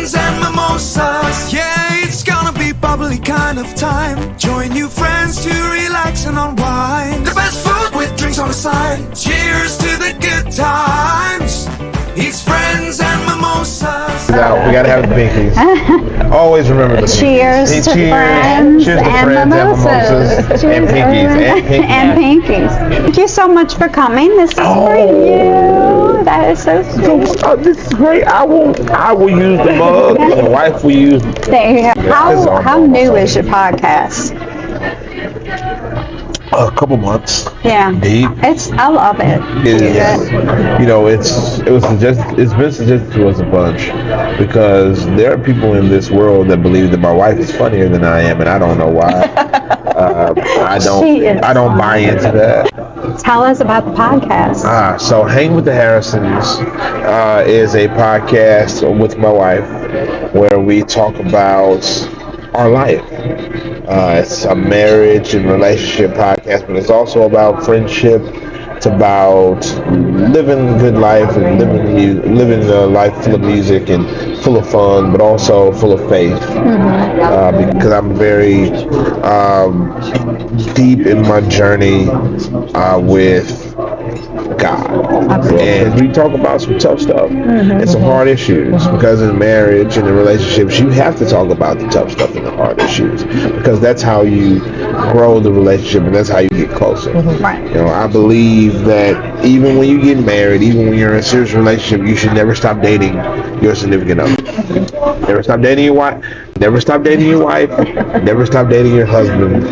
friends and mimosas. Yeah, it's gonna be bubbly kind of time. Join new friends to relax and unwind. The best food with drinks on the side. Cheers to the good times. It's friends and mimosas. We gotta have the pinkies. Always remember the Cheers pinkies. to friends Cheers to and friends mimosas. and pinkies. And pinkies. Thank you so much for coming. This is for you. That is so sweet. This is great. I will use the mug. My wife will use. There you go. How new is your podcast? A couple months. Yeah. Deep. I love it. It is. You know, it's been suggested to us a bunch because there are people in this world that believe that my wife is funnier than I am, and I don't know why. I don't buy into that. Tell us about the podcast. So Hang with the Harrisons is a podcast with my wife where we talk about our life. It's a marriage and relationship podcast, but it's also about friendship. It's about living a good life and living a life full of music and full of fun, but also full of faith. Because I'm very deep in my journey with God. And we talk about some tough stuff and some hard issues, because in marriage and in relationships you have to talk about the tough stuff and the hard issues, because that's how you grow the relationship and that's how you get closer. Right. You know, I believe that even when you get married, even when you're in a serious relationship, you should never stop dating your significant other. Never stop dating your wife. Never stop dating your wife. Never stop dating your husband.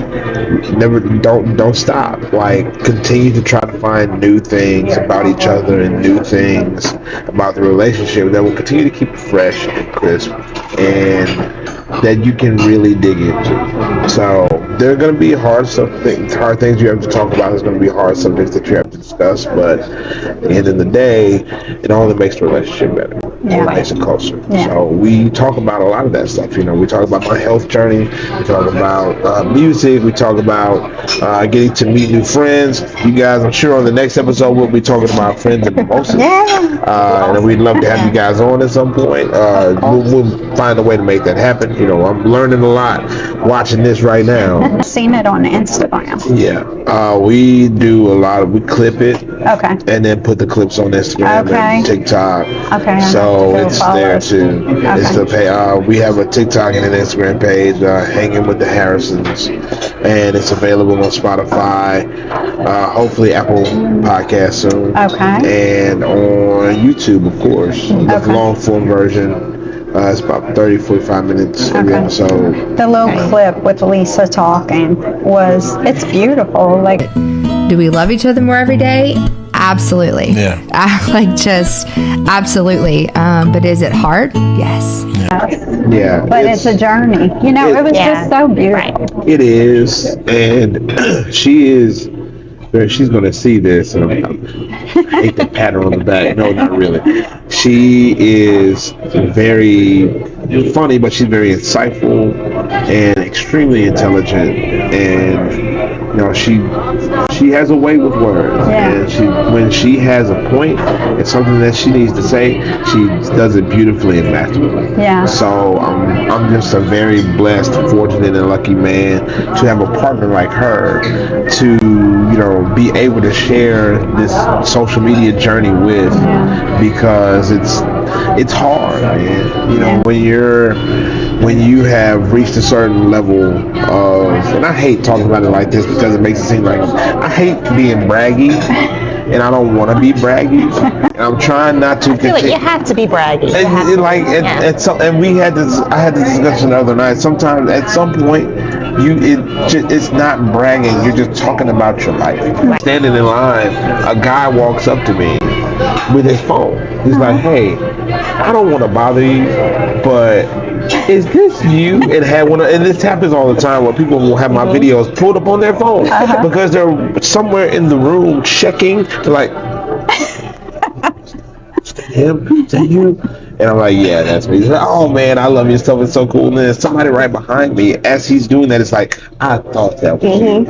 Don't stop. Like, continue to try to find new things about each other and new things about the relationship that will continue to keep it fresh and crisp and that you can really dig into. So there are going to be hard things you have to talk about. There's going to be hard subjects that you have to discuss, but at the end of the day, it only makes the relationship better. Yeah. It makes it closer. Yeah. So we talk about a lot of that stuff. You know, we talk about my health journey. We talk about music. We talk about getting to meet new friends. You guys, I'm sure on the next episode we'll be talking about friends and mimosas. Yeah. And we'd love to have you guys on at some point. We'll find a way to make that happen. You know, I'm learning a lot watching this right now. I've seen it on Instagram. Yeah. We do a lot of, we clip it. Okay. And then put the clips on Instagram and TikTok. Okay. So it's there too. Okay. It's the pay. We have a TikTok and an Instagram page, Hanging with the Harrisons, and it's available on Spotify, hopefully Apple Podcasts soon. Okay. And on YouTube, of course, the long form version. It's about 30-45 minutes every episode. The little clip with Lisa talking it's beautiful. Like, do we love each other more every day? Absolutely. Yeah. Absolutely. But is it hard? Yes. Yeah. But it's a journny. You know, it was just so beautiful. It is, and she's going to see this, and I hate to pat her on the back. No, not really. She is very funny, but she's very insightful and extremely intelligent, and you know, she has a way with words, and when she has a point, it's something that she needs to say, she does it beautifully and masterfully. Yeah. So I'm just a very blessed, fortunate, and lucky man to have a partner like her to, you know, be able to share this social media journey with, because it's hard, man. You know, when you have reached a certain level of, and I hate talking about it like this because it makes it seem like I hate being braggy, and I don't want to be braggy, and I'm trying not to. I feel like you have to be braggy. I had this discussion the other night. Sometimes at some point, it's not bragging. You're just talking about your life. Right. Standing in line, a guy walks up to me with his phone. He's like, "Hey, I don't want to bother you, but is this you?" And this happens all the time where people will have my videos pulled up on their phone because they're somewhere in the room checking. They're like, "Is that him? Is that you?" And I'm like, "Yeah, that's me." He's like, "Oh man, I love your stuff. It's so cool." And then somebody right behind me, as he's doing that, it's like, "I thought that was you."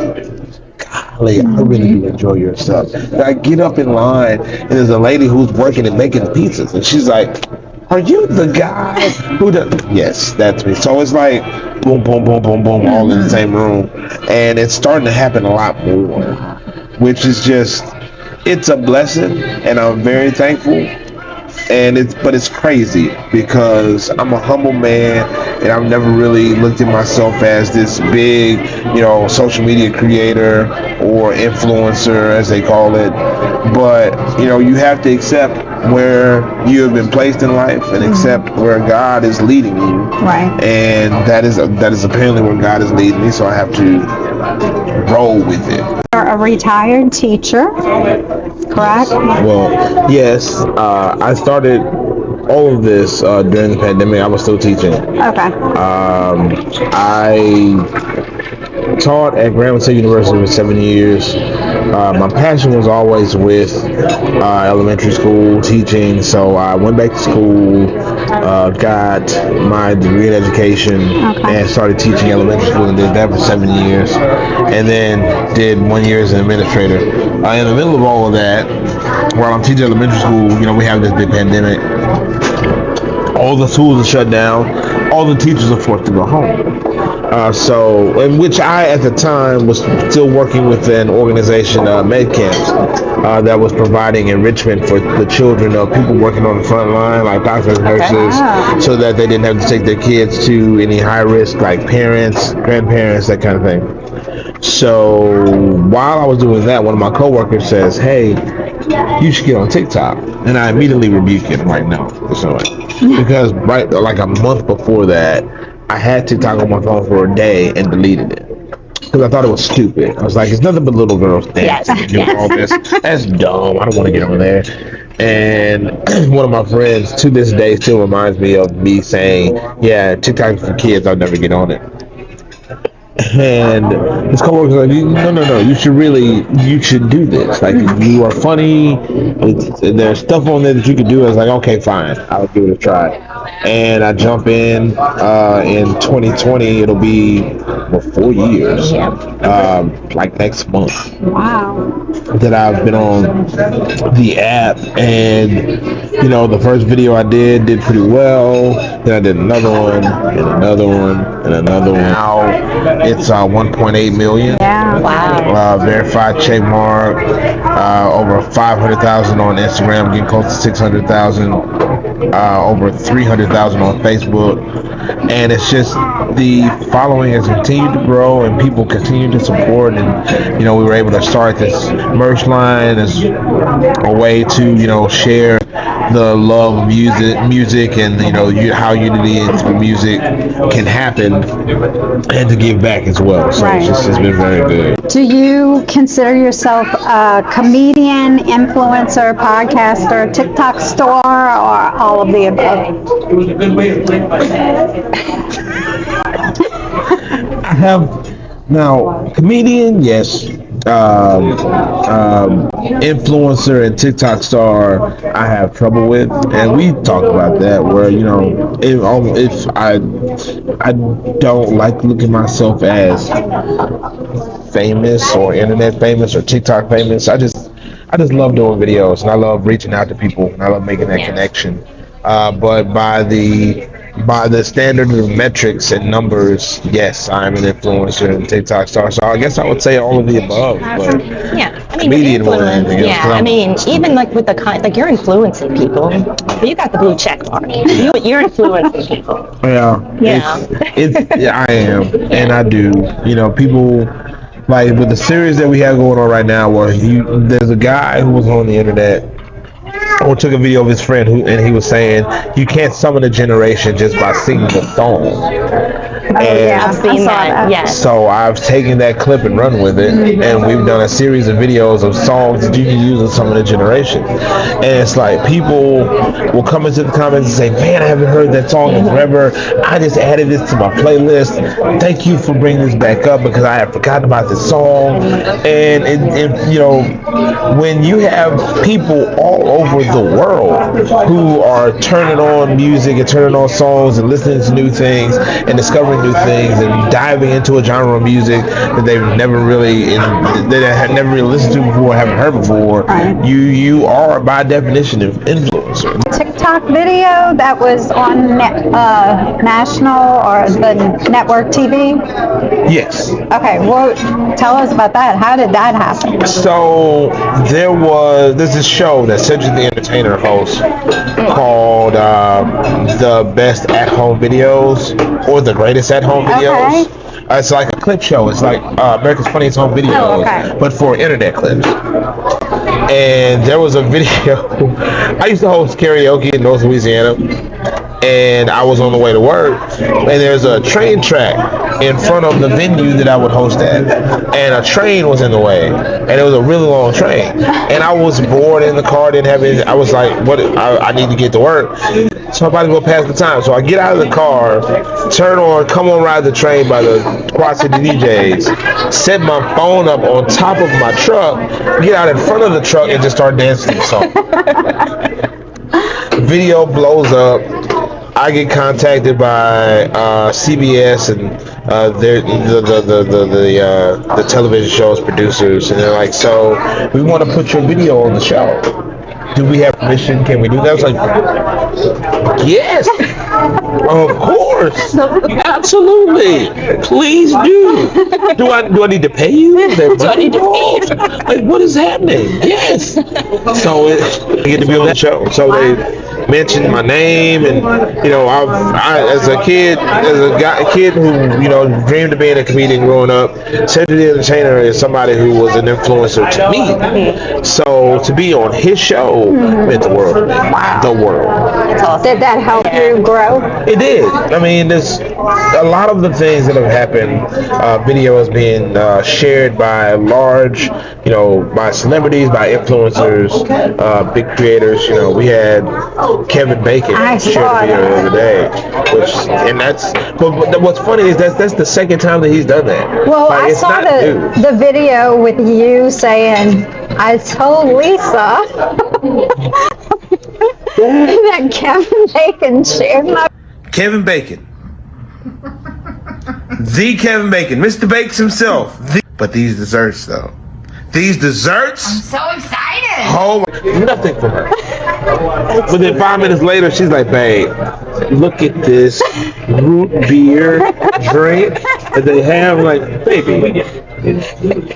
Golly, I really do enjoy your stuff. And I get up in line, and there's a lady who's working and making pizzas, and she's like, are you the guy who does? Yes, that's me. So it's like boom, boom, boom, boom, boom, all in the same room, and it's starting to happen a lot more, which is just, it's a blessing, and I'm very thankful. And it's crazy because I'm a humble man, and I've never really looked at myself as this big, social media creator or influencer, as they call it. But you have to accept where you have been placed in life and accept where God is leading you. Right. And that is apparently where God is leading me. So I have to roll with it. You're a retired teacher, correct? Well, yes. I started all of this during the pandemic. I was still teaching. Okay. I taught at Grambling State University for 7 years. My passion was always with elementary school teaching, so I went back to school, got my degree in education, and started teaching elementary school, and did that for 7 years, and then did 1 year as an administrator. In the middle of all of that, while I'm teaching elementary school, we have this big pandemic. All the schools are shut down. All the teachers are forced to go home. In which I, at the time, was still working with an organization, Med Camps, that was providing enrichment for the children of people working on the front line, like doctors, nurses, so that they didn't have to take their kids to any high risk, like parents, grandparents, that kind of thing. So while I was doing that, one of my coworkers says, "Hey, you should get on TikTok," and I immediately rebuke him, like, no, because like a month before that, I had TikTok on my phone for a day and deleted it because I thought it was stupid. I was like, it's nothing but little girls dancing and doing all this. That's dumb. I don't want to get on there. And one of my friends to this day still reminds me of me saying, "Yeah, TikTok is for kids. I'll never get on it." And his coworker's like, no, you should do this. Like, you are funny. There's stuff on there that you could do. I was like, okay, fine, I'll give it a try. And I jump in 2020. It'll be 4 years, like next month. Wow. That I've been on the app, and the first video I did pretty well. Then I did another one, and another one, and another one. Now it's 1.8 million. Yeah. Wow. Verified check mark. Over 500,000 on Instagram, getting close to 600,000. Over 300,000 on Facebook, and it's just the following has continued to grow, and people continue to support, and we were able to start this merch line as a way to share the love of music, and how unity in music can happen, and to give back as well. So it's been very good. Do you consider yourself a comedian, influencer, podcaster, TikTok star, or all of the above? I have now comedian, yes. Influencer and TikTok star, I have trouble with, and we talked about that. Where if I don't like looking myself as famous or internet famous or TikTok famous. I just love doing videos, and I love reaching out to people, and I love making that connection. But by the standard of metrics and numbers, yes, I'm an influencer and TikTok star. So I guess I would say all of the above. But comedian more than anything else. Even like with you're influencing people. You got the blue check mark. You're influencing people. Yeah. I am, and I do. People. Like with the series that we have going on right now, where there's a guy who was on the internet or took a video of his friend and he was saying you can't summon a generation just by singing a song. I've seen that. Yes. So I've taken that clip and run with it, and we've done a series of videos of songs that you can use in summon a generation. And it's like people will come into the comments and say, "Man, I haven't heard that song in forever. I just added this to my playlist. Thank you for bringing this back up because I had forgotten about this song." And when you have people all over the world who are turning on music and turning on songs and listening to new things and discovering trying new things and diving into a genre of music that they've never really had never really listened to before, haven't heard before, you are by definition an influencer. TikTok video that was on national or the network TV? Yes. Okay, well, tell us about that. How did that happen? So there's this show that Cedric the Entertainer hosts called The Best At-Home Videos or The Greatest At-Home Videos. Okay. It's like a clip show. It's like America's Funniest Home Videos, but for internet clips. And there was a video. I used to host karaoke in North Louisiana, and I was on the way to work, and there's a train track in front of the venue that I would host at, and a train was in the way, and it was a really long train, and I was bored in the car, didn't have anything. I was like, I need to get to work, so I'm about to go pass the time. So I get out of the car, turn on Come On Ride the Train by the Quad City DJs, set my phone up on top of my truck, get out in front of the truck, and just start dancing to the song. Video blows up. I get contacted by CBS and the television show's producers, and they're like, "So we want to put your video on the show. Do we have permission? Can we do that?" I was like, "Yes, of course, absolutely. Please do. Do I need to pay you? Do I need to pay you? Like, what is happening? Yes." So I get to be on that show. So they mentioned my name, and I as a kid who dreamed of being a comedian growing up, Cedric the Entertainer is somebody who was an influencer to me. So to be on his show meant the world to me. The world. Did that help you grow? It did. I mean, there's a lot of the things that have happened. Video is being shared by large, by celebrities, by influencers, big creators. We had Kevin Bacon shared a video the other day, but what's funny is that's the second time that he's done that. Well, I saw the video with you saying, "I told Lisa that Kevin Bacon shared my." Kevin Bacon, the Kevin Bacon, Mr. Bakes himself. But these desserts, though. These desserts. I'm so excited. Oh, nothing from her. But then 5 minutes later, she's like, "Babe, look at this root beer drink that they have." I'm like, "Baby,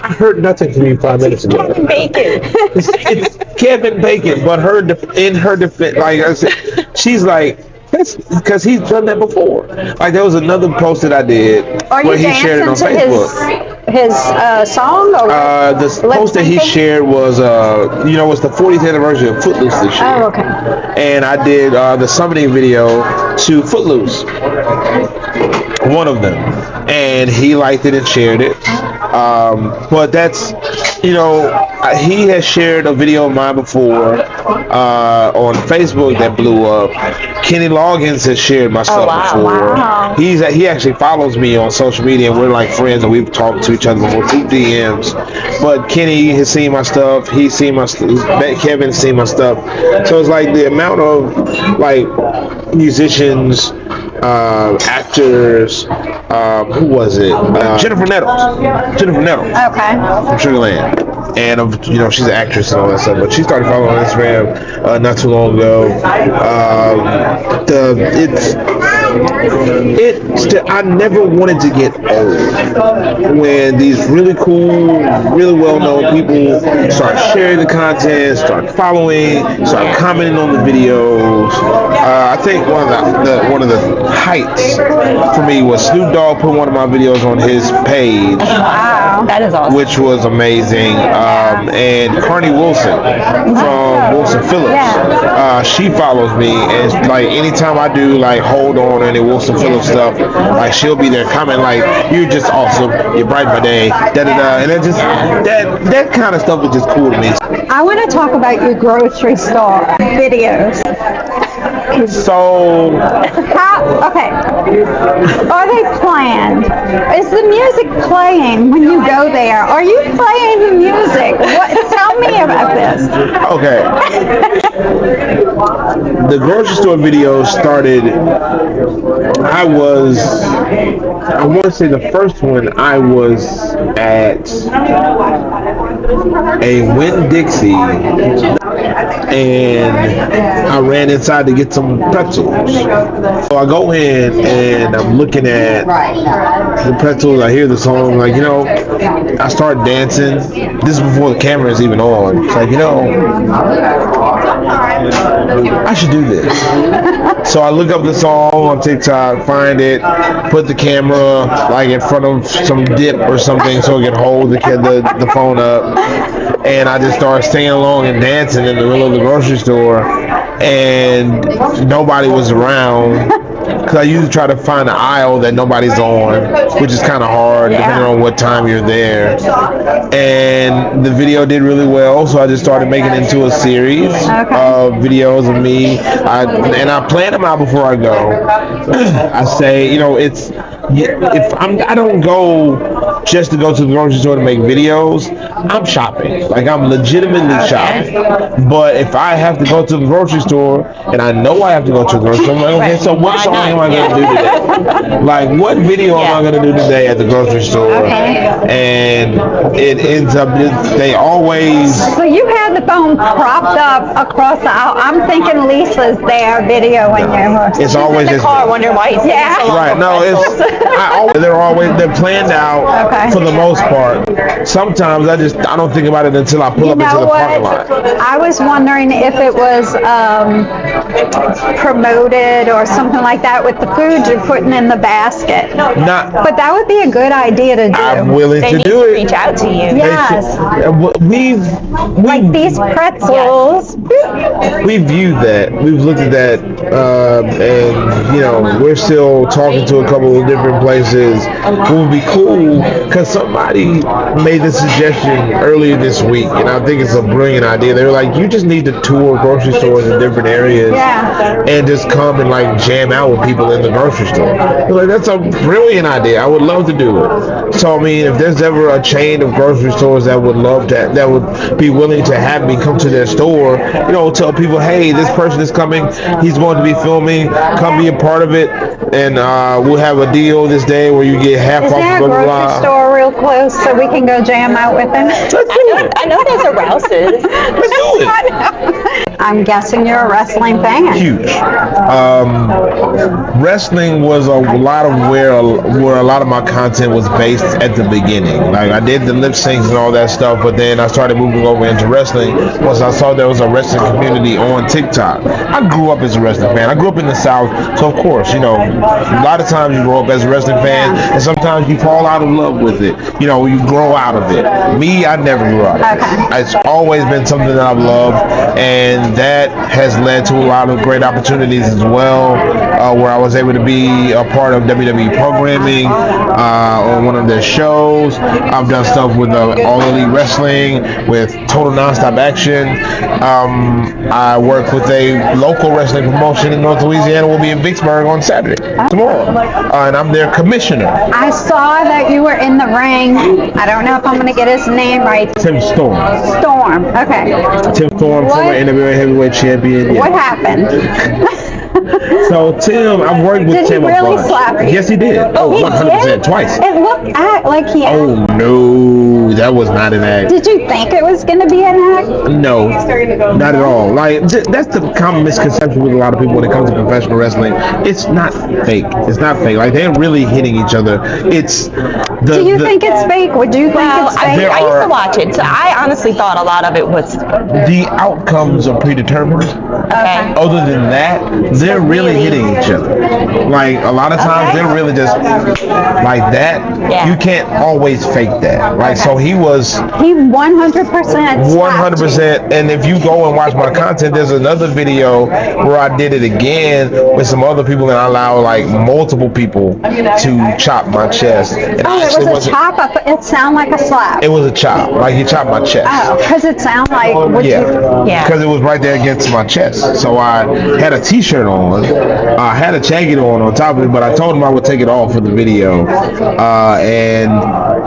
I heard nothing from you 5 minutes ago." Kevin Bacon. It's Kevin Bacon, but in her defense, like I said, she's like, that's because he's done that before. Like there was another post that I did where he shared it on Facebook. His song or the post that he shared was it's the 40th anniversary of Footloose this year. Oh, okay. And I did the summoning video to Footloose, one of them, and he liked it and shared it. But that's he has shared a video of mine before on Facebook that blew up. Kenny Loggins has shared my stuff before. Wow. He actually follows me on social media, and we're like friends, and we've talked to each other before through DMs. But Kenny has seen my stuff. He's seen my stuff. Kevin's seen my stuff. So it's like the amount of like musicians, actors. Who was it? Jennifer Nettles. Okay. From Sugarland. And she's an actress and all that stuff. But she started following on Instagram not too long ago. I never wanted to get old when these really cool, really well-known people start sharing the content, start following, start commenting on the videos. I think one of the heights for me was Snoop Dogg put one of my videos on his page. Wow, that is awesome. Which was amazing. And Carney Wilson from Wilson Phillips, she follows me, and like anytime I do like Hold On or any Wilson Phillips stuff, like she'll be there commenting like, "You're just awesome, you brighten my day," and that just that kind of stuff is just cool to me. I want to talk about your grocery store videos. So are they planned? Is the music playing when you go there? Are you playing the music? Tell me about this. Okay. The grocery store video started, I want to say the first one, I was at a Winn-Dixie, and I ran inside to get some pretzels. So I go in and I'm looking at the pretzels. I hear the song, like, I start dancing. This is before the camera is even on. It's like, I should do this. So I look up the song on TikTok, find it, put the camera like in front of some dip or something so it can hold the phone up. And I just started singing along and dancing in the middle of the grocery store, and nobody was around. Because I usually try to find an aisle that nobody's on, which is kind of hard depending on what time you're there. And the video did really well, so I just started making it into a series of videos of me. I plan them out before I go. I say, I don't go just to go to the grocery store to make videos. I'm shopping. Like, I'm legitimately shopping. But if I have to go to the grocery store, and I know I have to go to the grocery store, I'm like, okay, so what song am I going to do today? Like, what video am I going to do today at the grocery store? And it ends up, they always... So you had the phone propped up across the aisle. I'm thinking Lisa's there videoing you. It's always in the car wondering why he's taking so long. Right, no, they're planned out for the most part. Sometimes I don't think about it until I pull up into the parking lot. I was wondering if it was promoted or something like that with the food you're putting in the basket. But that would be a good idea to do. I'm willing to do it. Reach out to you. Yes. Like these pretzels. We viewed that. We've looked at that, and we're still talking to a couple of different places. It would be cool because somebody made the suggestion earlier this week, and I think it's a brilliant idea. They were like, you just need to tour grocery stores in different areas and just come and like jam out with people in the grocery store. Like, that's a brilliant idea. I would love to do it. So I mean, if there's ever a chain of grocery stores that would be willing to have me come to their store, tell people, hey, this person is coming, he's going to be filming, come be a part of it, and we'll have a deal this day where you get half off. Is there a grocery store real close so we can go jam out with them? I know there's a Rouse's. Let's do it. I'm guessing you're a wrestling fan. Huge. Wrestling was a lot of where a lot of my content was based at the beginning. Like, I did the lip syncs and all that stuff, but then I started moving over into wrestling once I saw there was a wrestling community on TikTok. I grew up as a wrestling fan. I grew up in the South, so of course, a lot of times you grow up as a wrestling fan, and sometimes you fall out of love with it. You grow out of it. Me, I never grew out of it. It's always been something that I've loved, and that has led to a lot of great opportunities as well, where I was able to be a part of WWE programming on one of their shows. I've done stuff with All Elite Wrestling, with Total Nonstop Action. I work with a local wrestling promotion in North Louisiana. We'll be in Vicksburg on Saturday, tomorrow, and I'm their commissioner. I saw that you were in the ring. I don't know if I'm going to get his name right. Tim Storm. Storm. Okay. Tim Storm, former NWA heavyweight champion. What happened? So Tim, I've worked with Tim. Did he really slap you? Yes, he did. Oh, 100%, twice. It looked like he. Oh no, that was not an act. Did you think it was going to be an act? No, not at all. Like, that's the common misconception with a lot of people when it comes to professional wrestling. It's not fake. It's not fake. Like, they're really hitting each other. It's the. Do you think it's fake? Would you think it's fake? I used to watch it, so I honestly thought a lot of it was. The outcomes are predetermined. Okay. Other than that, they're really hitting each other. Like, a lot of times they're really just like that. Yeah. You can't always fake that. Like, so he 100%. 100%. And if you go and watch my content, there's another video where I did it again with some other people, and I allow like multiple people to chop my chest. And I actually it was a wasn't. chop up. It sounded like a slap. It was a chop, like he chopped my chest. Oh, because it sounded like would you? Yeah. Because it was right there against my chest. So I had a t-shirt on. I had a jacket on top of it, but I told him I would take it off for the video. And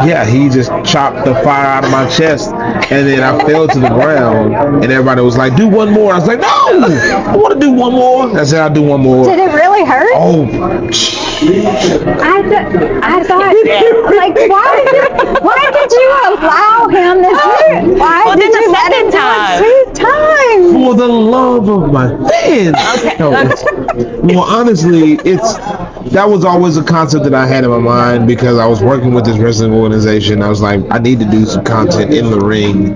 yeah, he just chopped the fire out of my chest, and then I fell to the ground, and everybody was like, do one more. I was like, no, I want to do one more. I said, I'll do one more. Did it really hurt? Oh, I thought, like, why did you allow him to do it? Why did you let him do it 2 times? for the love of my fans. No, well, honestly, that was always a concept that I had in my mind because I was working with this wrestling organization. I was like, I need to do some content in the ring,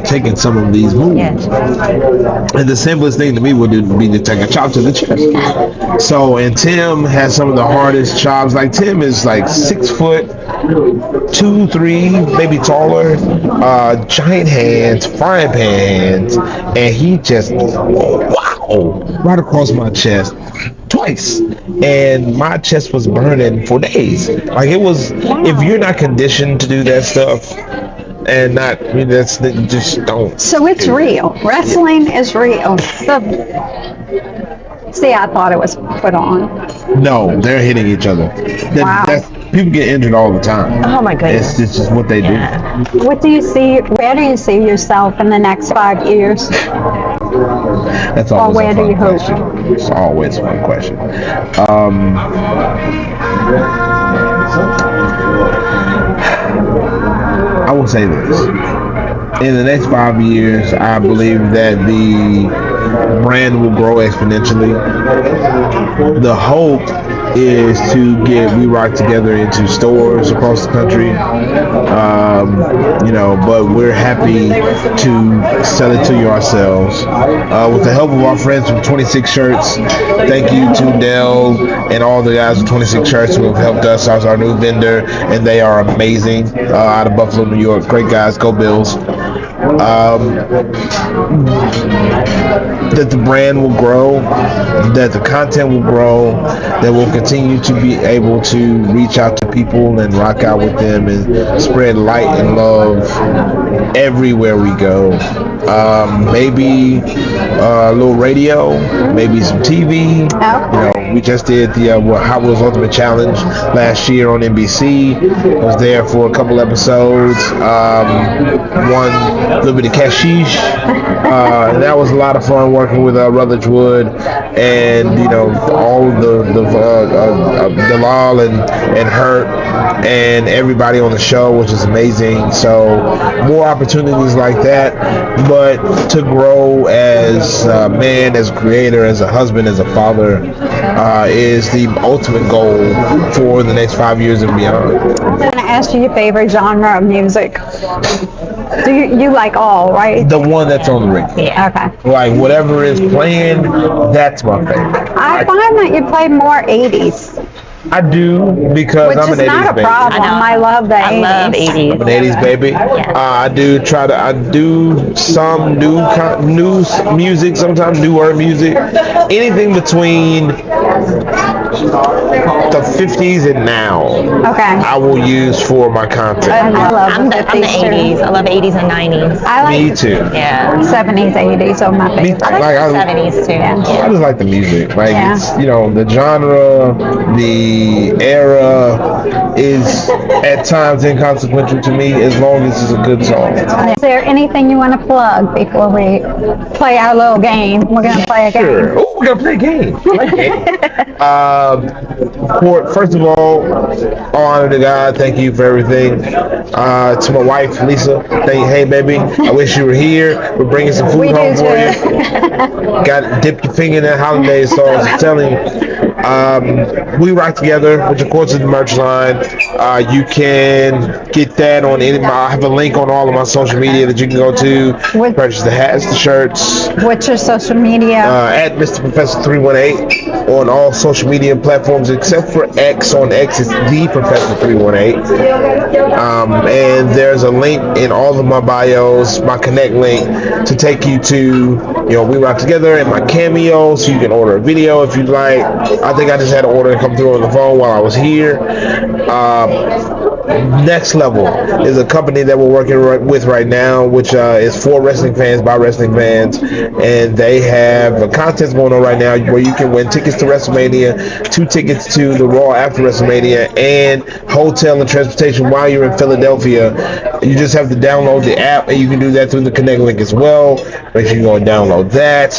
taking some of these moves. Yeah. And the simplest thing to me would be to take a chop to the chest. So, and Tim has some of the hardest chops. Like, Tim is like 6 foot, 2, 3, maybe taller, giant hands, frying pan hands, and he just, wow, right across my chest twice, and my chest was burning for days. Like, it was, if you're not conditioned to do that stuff, and not, I mean, just don't. So it's real. Wrestling is real. See, I thought it was put on. No, they're hitting each other. Wow. People get injured all the time. Oh my goodness. It's just what they do. What do you see? Where do you see yourself in the next 5 years? That's always where a do fun you hope? question. It's always a fun question. I will say this. In the next 5 years, I believe that the brand will grow exponentially. The hope is to get We Rock Together into stores across the country. But we're happy to sell it to you ourselves. With the help of our friends from 26 Shirts, thank you to Dell and all the guys from 26 Shirts who have helped us as our new vendor, and they are amazing, out of Buffalo, New York. Great guys, go Bills. That the brand will grow, that the content will grow, that we'll continue to be able to reach out to people and rock out with them and spread light and love everywhere we go. Maybe a little radio, maybe some TV. We just did the Hot Wheels Ultimate Challenge last year on NBC. I was there for a couple episodes. Won a little bit of cashish. And that was a lot of fun working with Rutledge Wood and all the Dalal and Hurt and everybody on the show, which is amazing. So more opportunities like that, but to grow as a man, as a creator, as a husband, as a father, is the ultimate goal for the next 5 years and beyond. I'm going to ask you your favorite genre of music. Do you like all, right? The one that's on the radio. Yeah. Okay. Like whatever is playing, that's my favorite. I find that you play more 80s. I do, because I'm an 80s baby. Which is not a problem. I love the 80s. I love 80s. I'm an 80s baby. Yeah. I do some new music, sometimes newer music. Anything between the 50s and now, Okay. I will use for my content. I love I'm the 80s. too. I love 80s and 90s. I like Me too. Yeah. 70s, 80s are my favorite. I like the 70s too. I just like the music. Like, Yeah. it's, the genre, the era is at times inconsequential to me as long as it's a good song. Is there anything you want to plug before we play our little game? We're going to play a game. Sure. Oh, we're gonna play a game. I like it. First of all honor to God. Thank you for everything. To my wife, Lisa. Hey, baby. I wish you were here. We're bringing some food We home do for too. you. Got to dip your finger in that holiday sauce. I'm telling you. We Rock Together, which of course is the merch line. You can get that on I have a link on all of my social media that you can go to. Purchase the hats, the shirts. What's your social media? At Mr. professor318 on all social media platforms except for X. On X, it's the professor318. And there's a link in all of my bios, my connect link, to take you to We Rock Together and my Cameo, so you can order a video if you'd like. I think I just had an order come through on the phone while I was here. Next Level is a company that we're working with right now, which is for wrestling fans by wrestling fans, and they have a contest going on right now where you can win tickets to WrestleMania, 2 tickets to the Raw after WrestleMania, and hotel and transportation while you're in Philadelphia. You just have to download the app, and you can do that through the Connect link as well. Make sure you go and download that.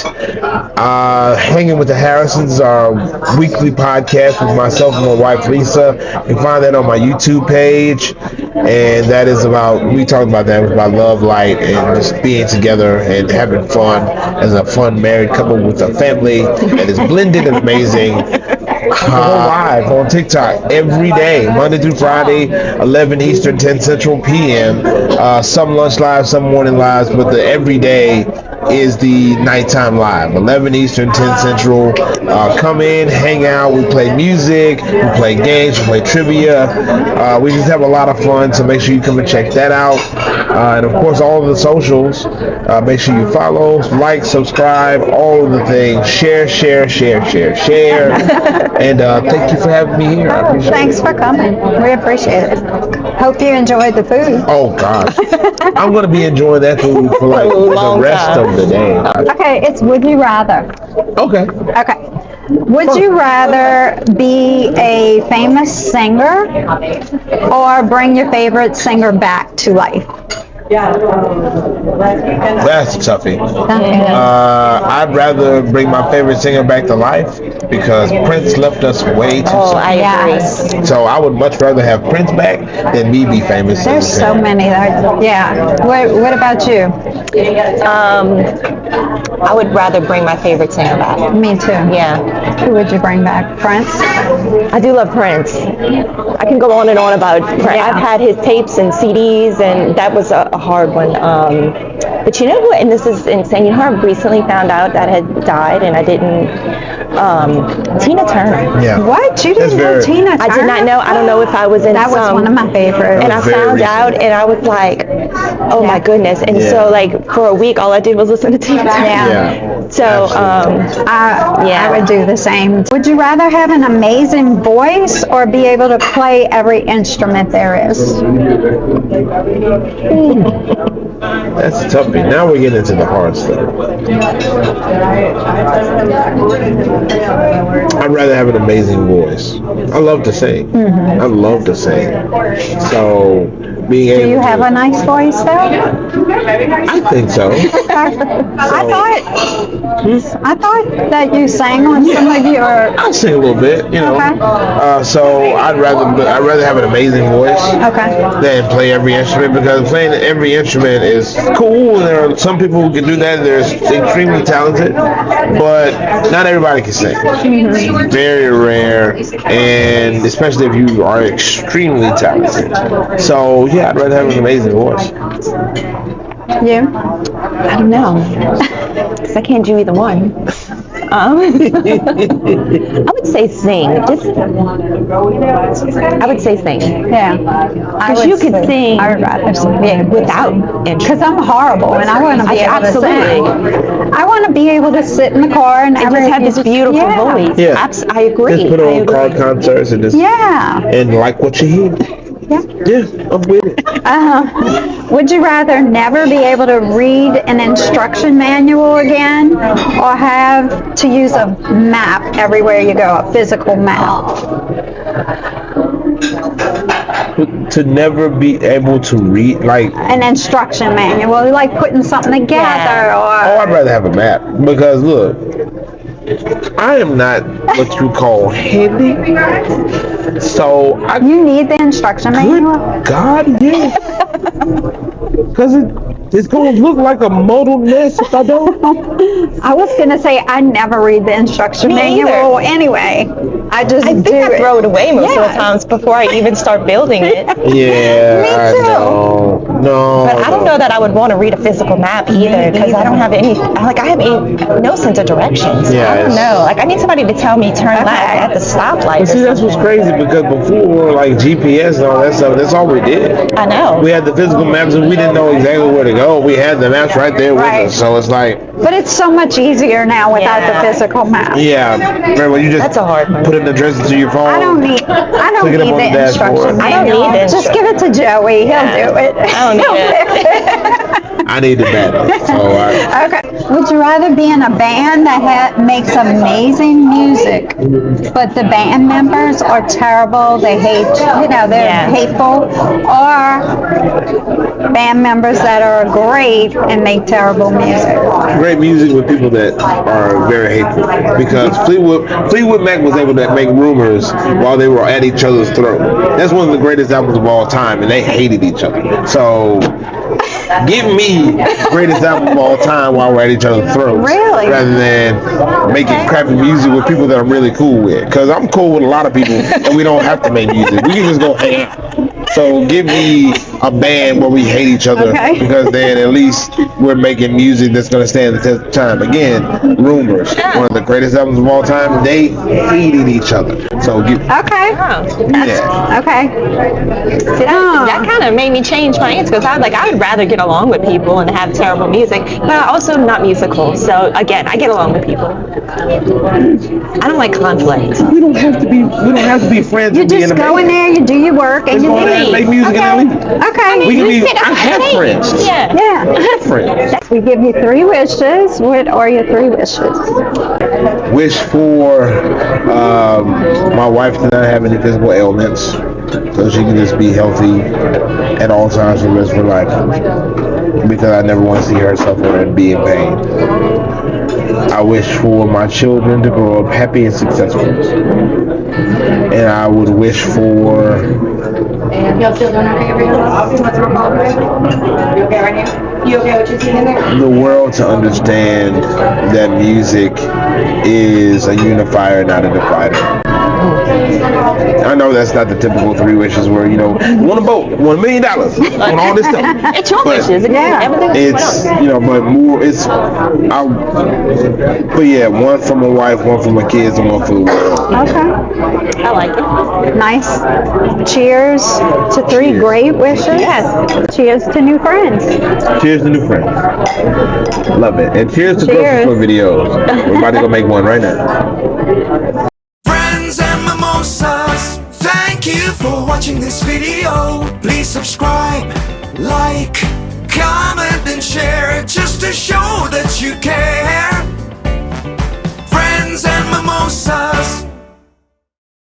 Hanging with the Harrisons, our weekly podcast with myself and my wife Lisa. You can find that on my YouTube page, and that is about, we talk about that, it's about love, light, and just being together and having fun as a fun married couple with a family that is blended and amazing. Go live on TikTok every day, Monday through Friday, 11 Eastern, 10 Central PM. Some lunch live, some morning lives, but the every day is the nighttime live, 11 Eastern, 10 Central. Come in, hang out, we play music, we play games, we play trivia. We just have a lot of fun, so make sure you come and check that out. And of course, all of the socials, make sure you follow, like, subscribe, all of the things. Share. And thank you for having me here. I appreciate Thanks it. for coming. We appreciate it. Hope you enjoyed the food. Oh, gosh. I'm going to be enjoying that food for like the rest of the day. Okay, it's would you rather. Okay. Okay. Would you rather be a famous singer or bring your favorite singer back to life? That's a toughie. Okay. I'd rather bring my favorite singer back to life because Prince left us way too soon. I agree. Yes. So I would much rather have Prince back than me be famous. There's so many. Yeah. What about you? I would rather bring my favorite singer back. Me too. Yeah. Who would you bring back? Prince? I do love Prince. I can go on and on about Prince. Yeah. I've had his tapes and CDs, and that was a hard one. But you know what, and this is insane, you know who I recently found out that had died, and I didn't, Tina Turner. Yeah. What? You didn't know Tina Turner? I did not know. I don't know if I was in That was one of my favorites. and I Very found recent. out, and I was like, oh my goodness. And Yeah. so, like, for a week, all I did was listen to Tina Turner. Yeah. So, I would do the same. Would you rather have an amazing voice or be able to play every instrument there is? That's a toughie. Now we're getting into the hard stuff. I'd rather have an amazing voice. I love to sing. I love to sing. So being able Do you have to, a nice voice though? I think so. I thought that you sang on some of your. I sing a little bit, you know. Okay. So I'd rather have an amazing voice Okay. than play every instrument, because playing every instrument is cool. There are some people who can do that. They're extremely talented, but not everybody can sing. It's very rare, and especially if you are extremely talented. So yeah, I'd rather have an amazing voice. You? I don't know. 'Cause I can't do either one. I would say sing. I would say sing. Yeah. Because you could sing I would rather sing. without Because I'm horrible and I want to be able to sing. I want to be able to sit in the car and just have this beautiful voice. Yeah. I agree. Just put I on agree. car concerts and just Yeah. and like what you hear. Yeah. Yeah, I'm with it. Would you rather never be able to read an instruction manual again or have to use a map everywhere you go, a physical map? To never be able to read, like, An instruction manual, like putting something together I'd or... rather have a map, because look, I am not what you call handy, so I You need the instruction manual? good God, yeah, because it's gonna look like a modal mess if I don't. I was going to say I never read the instruction Me manual anyway. I just I do think I it. throw it away most of Yeah. the times before I even start building it. Yeah, Me I too. know. No, But I don't know that I would want to read a physical map either, because I don't have any, like, I have no sense of directions. Yeah, I don't it's- know. Like, I need somebody to tell me turn left at the stoplight. But see, that's what's crazy, because before, like GPS and all that stuff, that's all we did. I know. We had the physical maps and we didn't know exactly where to go. We had the maps right there with Right. us, so it's like, But it's so much easier now without Yeah. the physical map. yeah, very well. You just That's a hard one. put it written addresses to your phone. I don't need Look it up on the the dashboard. instruction I don't manual. need the Just give it to Joey. He'll do it. I don't need it. I need it badly. So Okay. Would you rather be in a band that makes amazing music, but the band members are terrible? They hate, they're Yeah. hateful, or band members that are great and make terrible music? great music with people that are very hateful. Because Fleetwood Mac was able to make rumors while they were at each other's throat. That's one of the greatest albums of all time, and they hated each other. So give me the greatest album of all time while we're at each other's throats. Really? Rather than making crappy music with people that I'm really cool with. Because I'm cool with a lot of people, and we don't have to make music. We can just go hang out. So give me a band where we hate each other, Okay. because then at least we're making music that's going to stand the test of time. Again, Rumors, one of the greatest albums of all time. They hated each other. So give, Okay. yeah. Okay. See, that kind of made me change my answer because I was like, I would rather get along with people and have terrible music, but I'm also not musical. So again, I get along with people. I don't like conflict. We don't have to be friends. You to be just in a go in band. there, you do your work, and Just you go in there and leave. make music and then leave. Okay. We can be. sit I have outside. friends. Yeah. Yeah. I have friends. We give you 3 wishes. What are your 3 wishes? Wish for my wife to not have any physical ailments, so she can just be healthy at all times for the rest of her life. Because I never want to see her suffer and be in pain. I wish for my children to grow up happy and successful. And I would wish for Y'all still doing okay over here? What's wrong? You okay right here? You okay with you sitting there? the world to understand that music is a unifier, not a divider. I know that's not the typical 3 wishes where, want a boat, $1 million, want all this stuff. It's your But wishes. Everything it's, but more, but yeah, one for my wife, one for my kids, and one for the world. Okay. I like it. Nice. Cheers to 3 Cheers. great wishes. Yes. Cheers to new friends. Cheers to new friends. Love it. And cheers to Cheers. grocery store videos. We're about to go make one right now. Friends and mimosas, thank you for watching this video. Please subscribe, like, comment and share just to show that you care. Friends and mimosas.